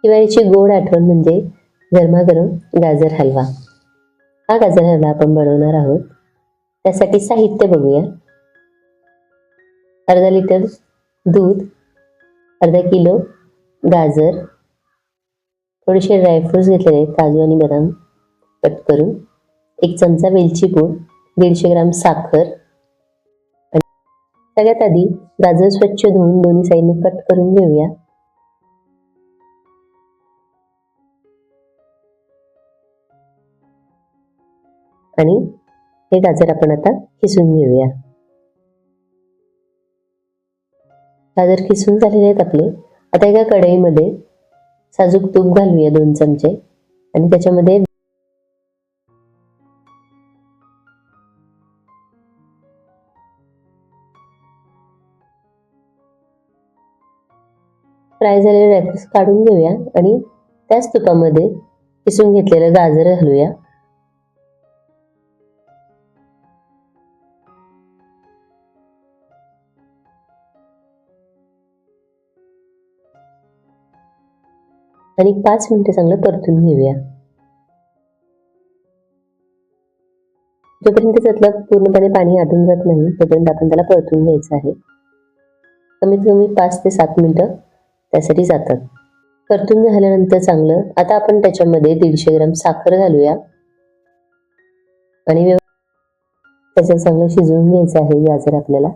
हिवाळीची गोड आठवण म्हणजे गरमागरम गाजर हलवा. हा गाजर हलवा आपण बनवणार आहोत. त्यासाठी साहित्य बघूया. अर्धा लिटर दूध, अर्धा किलो गाजर, थोडेसे ड्रायफ्रुट्स घेतलेले आहेत, काजू आणि बदाम कट करून, 1 चमचा वेलची पूड, 150 ग्राम साखर. सगळ्यात आधी गाजर स्वच्छ धुवून दोन्ही साईडने कट करून घेऊया. आणि हे गाजर आपण आता किसून घेऊया. गाजर किसून झालेले आहेत आपले. आता एका कढईमध्ये साजूक तूप घालूया 2 चमचे आणि त्याच्यामध्ये फ्राय झालेले ड्रायफ्रुट्स काढून घेऊया आणि त्याच तुपामध्ये किसून घेतलेलं गाजर घालूया. आणि 5 मिनिटे चांगलं परतून घेऊया. जोपर्यंत त्यातलं पूर्णपणे पाणी आटून जात नाही तोपर्यंत आपण त्याला परतून घ्यायचं आहे. कमीत कमी 5 ते 7 मिनिटं त्यासाठी जातात. परतून झाल्यानंतर चांगलं आता आपण त्याच्यामध्ये 150 ग्राम साखर घालूया आणि त्याच्यात चांगलं शिजवून घ्यायचं आहे गाजर आपल्याला.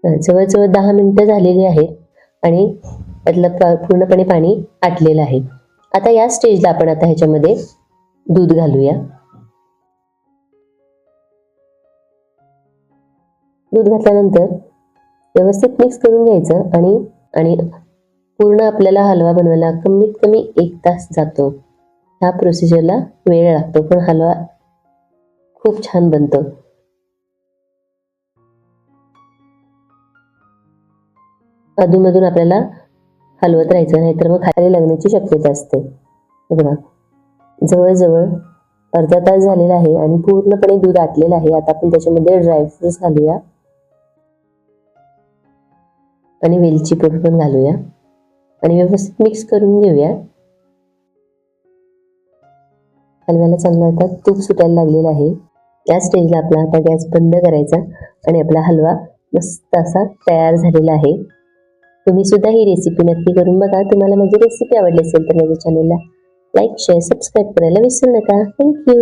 जवळजवळ 10 मिनिटं झालेली आहेत आणि त्यातलं पूर्णपणे पाणी आटलेलं आहे. आता या स्टेजला आपण आता ह्याच्यामध्ये दूध घालूया. दूध घातल्यानंतर व्यवस्थित मिक्स करून घ्यायचं आणि पूर्ण आपल्याला हलवा बनवायला कमीत कमी 1 तास जातो. ह्या प्रोसिजरला वेळ लागतो पण हलवा खूप छान बनतो. अधूनमधून आपल्याला हलवत राहायचं, नाहीतर मग खाली लागण्याची शक्यता असते. बघा, जवळजवळ अर्धा तास झालेला आहे आणि पूर्णपणे दूध आटलेलं आहे. आता आपण त्याच्यामध्ये ड्रायफ्रुट्स घालूया आणि वेलची पूड पण घालूया आणि व्यवस्थित मिक्स करून घेऊया. हलव्याला चांगलं आता तूप सुटायला लागलेलं आहे. या स्टेजला आपला आता गॅस बंद करायचा आणि आपला हलवा मस्त असा तयार झालेला आहे. तुम्ही सुद्धा ही रेसिपी नक्की करून बघा. तुम्हाला माझी रेसिपी आवडली असेल तर माझ्या चॅनलला लाईक, शेअर, सबस्क्राईब करायला विसरू नका. थँक्यू.